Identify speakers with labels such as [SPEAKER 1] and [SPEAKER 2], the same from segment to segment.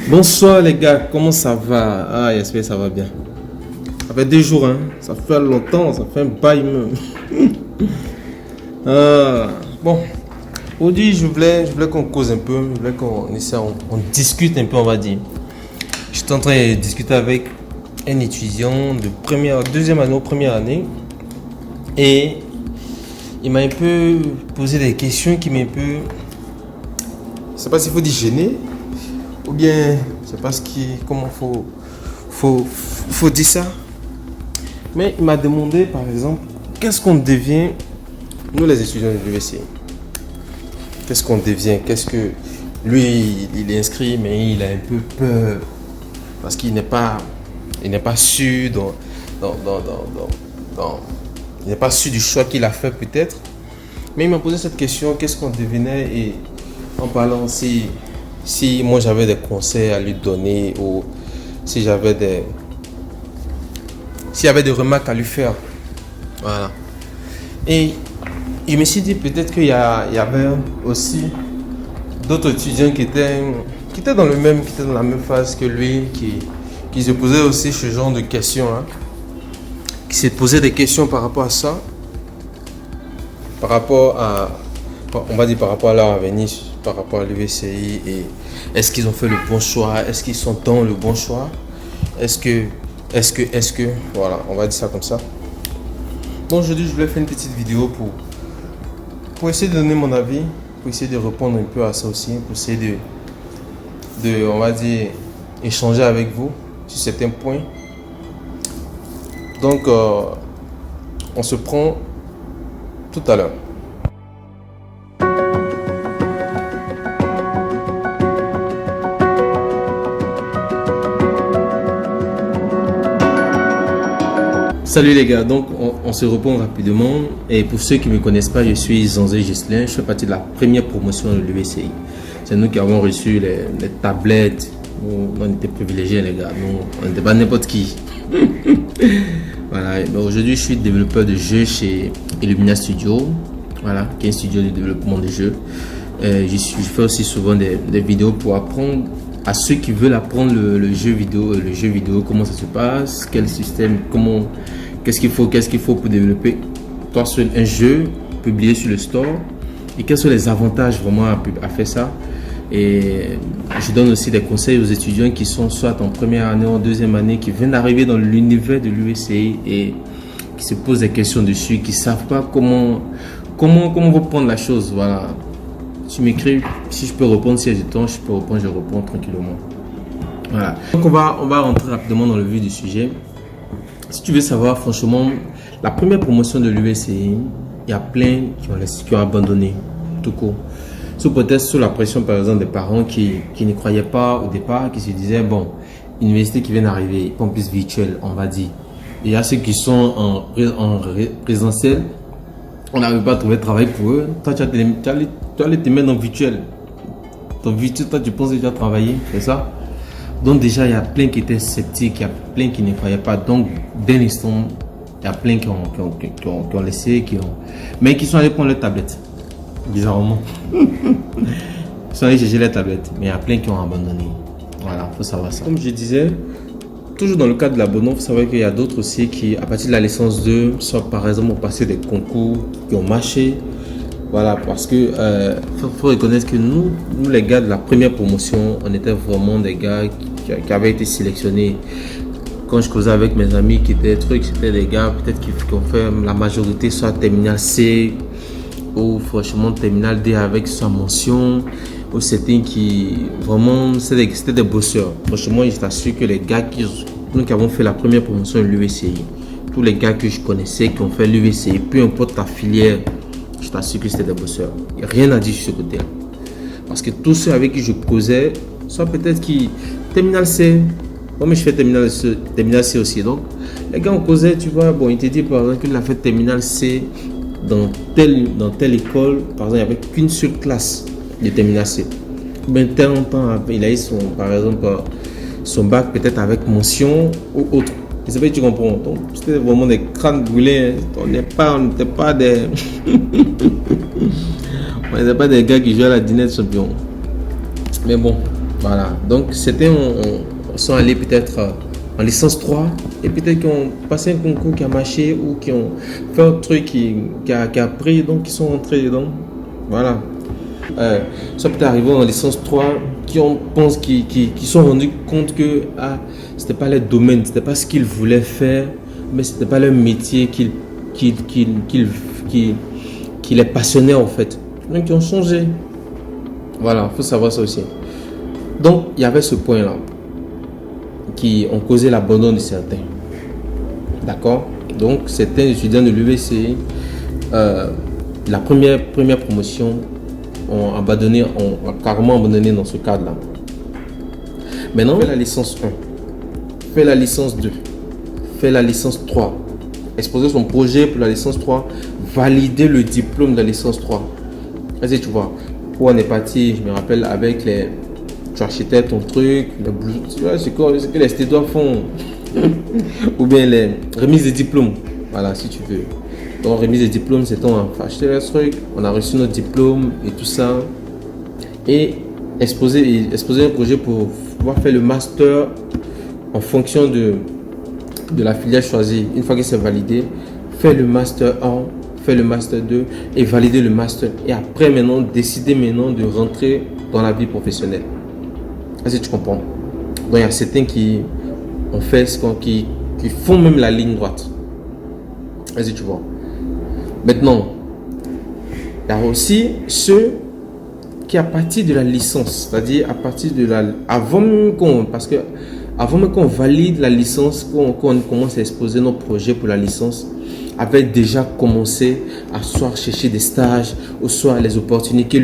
[SPEAKER 1] Bonsoir les gars, comment ça va? Ah, j'espère que ça va bien. Ça fait 2 jours, hein. Ça fait longtemps, ça fait un bail même. Bon, aujourd'hui je voulais qu'on cause un peu, je voulais qu'on essaie, on discute un peu, on va dire. J'étais en train de discuter avec un étudiant de deuxième année ou première année. Et il m'a un peu posé des questions qui m'a un peu... Je sais pas s'il faut dire gêné. Ou bien, je sais pas comment faut dire ça. Mais il m'a demandé, par exemple, qu'est-ce qu'on devient, nous les étudiants de l'UVC. Qu'est-ce qu'on devient? Qu'est-ce que lui, il est inscrit, mais il a un peu peur parce qu'il n'est pas sûr il n'est pas sûr du choix qu'il a fait peut-être. Mais il m'a posé cette question, qu'est-ce qu'on devenait, et en parlant si moi j'avais des conseils à lui donner ou s'il y avait des remarques à lui faire. Voilà. Et je me suis dit peut-être qu'il y avait aussi d'autres étudiants qui étaient dans la même phase que lui, qui se posaient aussi ce genre de questions, hein, qui se posaient des questions par rapport à ça, par rapport à, on va dire par rapport à leur avenir, par rapport à l'UVCI, et est-ce qu'ils ont fait le bon choix, est-ce qu'ils sont dans le bon choix, est-ce que, voilà, on va dire ça comme ça. Bon, aujourd'hui, je voulais faire une petite vidéo pour essayer de donner mon avis, pour essayer de répondre un peu à ça aussi, pour essayer de on va dire, échanger avec vous sur certains points. Donc, on se prend tout à l'heure. Salut les gars, donc on se répond rapidement. Et pour ceux qui ne me connaissent pas, je suis Zanzé Gislin, je fais partie de la première promotion de l'UVCI. C'est nous qui avons reçu les tablettes. On était privilégiés les gars, nous, on n'était pas n'importe qui. Voilà. Aujourd'hui je suis développeur de jeux chez Illumina Studio, voilà, qui est un studio de développement de jeux. Je fais aussi souvent des vidéos pour apprendre à ceux qui veulent apprendre le jeu vidéo, comment ça se passe, quel système, qu'est-ce qu'il faut pour développer un jeu, publier sur le store, et quels sont les avantages vraiment à faire ça. Et je donne aussi des conseils aux étudiants qui sont soit en première année ou en deuxième année, qui viennent d'arriver dans l'univers de l'UVCI et qui se posent des questions dessus, qui ne savent pas comment reprendre la chose. Voilà. Tu m'écris, si je peux répondre, si j'ai du temps, je réponds tranquillement. Voilà. Donc on va rentrer rapidement dans le vif du sujet. Si tu veux savoir, franchement, la première promotion de l'UVCI, il y a plein qui ont abandonné, tout court. Peut-être sous la pression, par exemple, des parents qui ne croyaient pas au départ, qui se disaient, bon, université qui vient d'arriver, en plus virtuelle, on va dire. Il y a ceux qui sont en présentiel, on n'arrive pas à trouver de travail pour eux. Toi, tu allais te mettre en virtuel. Ton virtuel, toi, tu penses déjà travailler, c'est ça? Donc déjà, il y a plein qui étaient sceptiques, il y a plein qui ne croyaient pas. Donc, dès l'instant, il y a plein qui ont laissé, mais qui sont allés prendre leur tablette. Bizarrement. Ils sont allés chercher les tablettes, mais il y a plein qui ont abandonné. Voilà, il faut savoir ça. Comme je disais, toujours dans le cadre de l'abonnement, il faut savoir qu'il y a d'autres aussi qui, à partir de la licence 2, soit par exemple ont passé des concours qui ont marché. Voilà, parce que faut reconnaître que nous les gars de la première promotion, on était vraiment des gars qui avaient été sélectionnés. Quand je causais avec mes amis qui étaient c'était des gars peut-être qui ont fait la majorité soit terminal C ou franchement terminal D avec sa mention, ou certains qui vraiment c'était des bosseurs. Franchement, je t'assure que les gars nous qui avons fait la première promotion de l'UVCI, tous les gars que je connaissais qui ont fait l'UVCI, peu importe ta filière, je t'assure que c'était des bosseurs. Il n'y a rien à dire sur ce côté. Parce que tous ceux avec qui je causais, soit peut-être qui terminal C, moi mais je fais terminal C aussi. Donc les gars on causait, tu vois, bon, il te dit par exemple qu'il a fait terminal C dans telle école, par exemple, il n'y avait qu'une seule classe de terminal C. Ben, tel temps, il a eu par exemple, son bac peut-être avec mention ou autre. Je sais pas si tu comprends. Donc, c'était vraiment des crânes brûlés. On n'était pas des... on n'était pas des gars qui jouaient à la dinette champion. Mais bon, Voilà. Donc, certains sont allés peut-être en licence 3 et peut-être qu'ils ont passé un concours qui a marché ou qui ont fait un truc qui a pris, donc ils sont rentrés dedans. Voilà. Ça peut arriver en licence 3 qui sont rendus compte que c'était pas leur domaine, c'était pas ce qu'ils voulaient faire, mais c'était pas leur métier qui les passionnait en fait. Donc ils ont changé. Voilà, il faut savoir ça aussi. Donc il y avait ce point-là qui ont causé l'abandon de certains. D'accord? Donc certains étudiants de l'UVCI, la première promotion, ont abandonné, ont carrément abandonné dans ce cadre-là. Maintenant, fais la licence 1, fais la licence 2, fais la licence 3, exposer son projet pour la licence 3, valider le diplôme de la licence 3. Vas-y, tu vois, où on est parti, je me rappelle, avec les... Tu achetais ton truc, tu vois, c'est que les stédois font. Ou bien les remises de diplôme. Voilà, si tu veux. Donc, remise de diplôme, c'est on a acheté le truc, on a reçu notre diplôme et tout ça. Et exposer un projet pour pouvoir faire le master en fonction de la filière choisie. Une fois que c'est validé, faire le master 1, faire le master 2 et valider le master. Et après, maintenant, décider maintenant de rentrer dans la vie professionnelle. Est-ce que tu comprends? Donc, il y a certains qui ont fait ce qui font même la ligne droite. Est-ce que tu vois? Maintenant, il y a aussi ceux qui, à partir de la licence, c'est-à-dire à partir de la... Avant même qu'on valide la licence, qu'on commence à exposer nos projets pour la licence, avaient déjà commencé à soit chercher des stages, ou soit les opportunités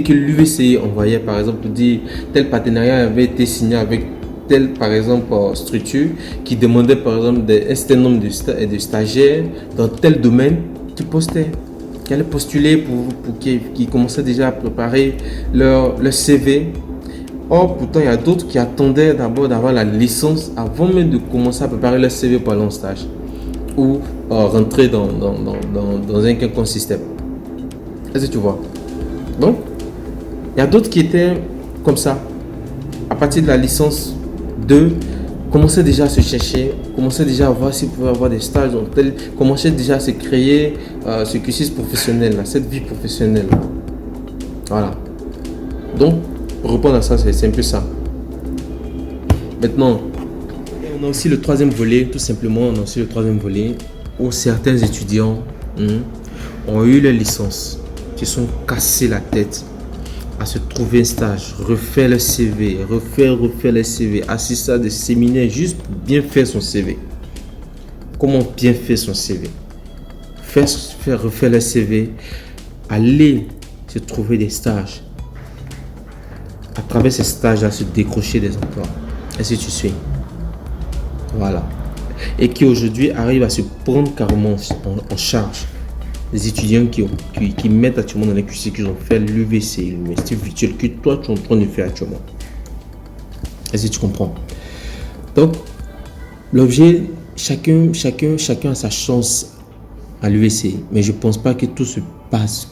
[SPEAKER 1] que l'UVCI envoyait, par exemple, pour dire tel partenariat avait été signé avec telle, par exemple, structure qui demandait, par exemple, un certain nombre de stagiaires dans tel domaine qui postaient, qui allaient postuler pour qui commençaient déjà à préparer leur CV. Or, pourtant, il y a d'autres qui attendaient d'abord d'avoir la licence avant même de commencer à préparer leur CV pour aller en stage ou rentrer dans un quelconque système. Est-ce que tu vois? Donc, il y a d'autres qui étaient comme ça. À partir de la licence 2, commençaient déjà à se chercher, commençaient déjà à voir s'ils pouvaient avoir des stages, commençaient déjà à se créer ce cursus professionnel, là, cette vie professionnelle. Là. Voilà. Donc, pour répondre à ça, c'est un peu ça. Maintenant, on a aussi le troisième volet, tout simplement, on a aussi le troisième volet où certains étudiants ont eu leur licence, qui sont cassés la tête à se trouver un stage, refaire le CV, refaire le CV, assister à des séminaires juste pour bien faire son CV. Comment bien faire son CV? Refaire le CV, aller se trouver des stages. À travers ces stages-là, se décrocher des emplois. Est-ce que tu suis? Voilà. Et qui aujourd'hui arrivent à se prendre carrément en charge. Les étudiants qui mettent actuellement dans les cursus qu'ils ont fait l'UVC, l'université virtuelle, que toi tu es en train de faire actuellement. Est-ce que tu comprends? Donc, l'objet, chacun a sa chance à l'UVC, mais je pense pas que tout se passe,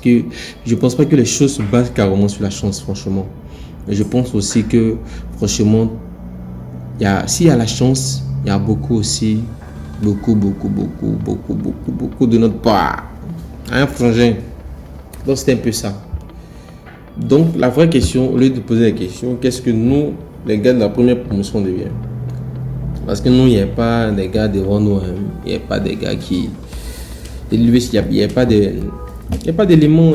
[SPEAKER 1] je pense pas que les choses se basent carrément sur la chance, franchement. Mais je pense aussi que, franchement, s'il y a la chance, il y a beaucoup aussi, beaucoup de notre part. Hein, frangin? Donc, c'est un peu ça. Donc, la vraie question, au lieu de poser la question, qu'est-ce que nous, les gars de la première promotion, devient? Parce que nous, il n'y a pas des gars devant nous. Hein. Il n'y a pas des gars qui... Il n'y a pas d'éléments.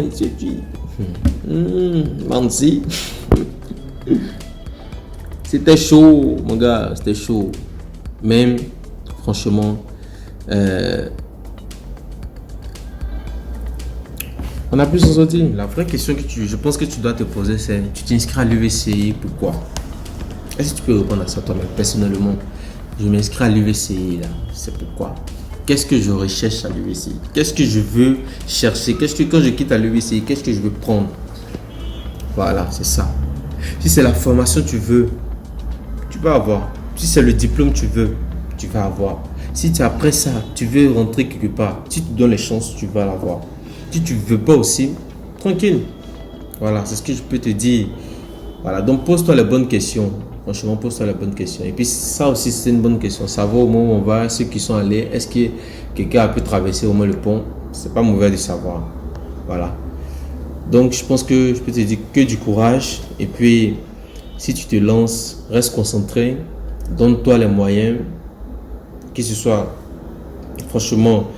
[SPEAKER 1] Manzi. C'était chaud, mon gars. C'était chaud. Même, franchement... on a pu s'en sortir. La vraie question que je pense que tu dois te poser, c'est tu t'inscris à l'UVCI, pourquoi? Est-ce que tu peux répondre à ça toi-même? Personnellement, je m'inscris à l'UVCI là, c'est pourquoi? Qu'est-ce que je recherche à l'UVCI? Qu'est-ce que je veux chercher? Quand je quitte à l'UVCI, qu'est-ce que je veux prendre? Voilà, c'est ça. Si c'est la formation que tu veux, tu vas avoir. Si c'est le diplôme que tu veux, tu vas avoir. Si après ça, tu veux rentrer quelque part, si tu te donnes les chances, tu vas l'avoir. Si tu ne veux pas aussi, tranquille. Voilà, c'est ce que je peux te dire. Voilà, donc pose-toi les bonnes questions. Franchement, pose-toi les bonnes questions. Et puis ça aussi, c'est une bonne question. Savoir au moment où on va, ceux qui sont allés, est-ce que quelqu'un a pu traverser au moins le pont? C'est pas mauvais de savoir. Voilà. Donc je pense que je peux te dire que du courage. Et puis, si tu te lances, reste concentré. Donne-toi les moyens. Que ce soit, franchement,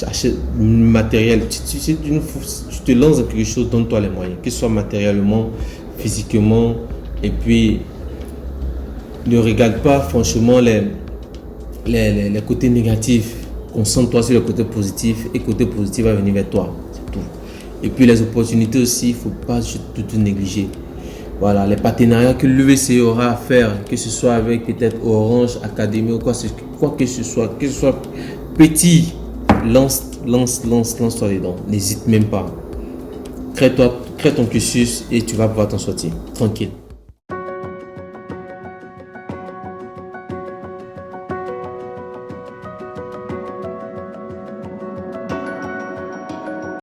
[SPEAKER 1] achète matériel. Tu te lances dans quelque chose, donne-toi les moyens. Que ce soit matériellement, physiquement. Et puis, ne regarde pas franchement les côtés négatifs. Concentre-toi sur le côté positif et le côté positif va venir vers toi. C'est tout. Et puis les opportunités aussi, il ne faut pas tout négliger. Voilà, les partenariats que l'UVC aura à faire, que ce soit avec peut-être Orange, Académie ou quoi que ce soit petit, lance-toi dedans. N'hésite même pas. Crée ton cursus et tu vas pouvoir t'en sortir. Tranquille.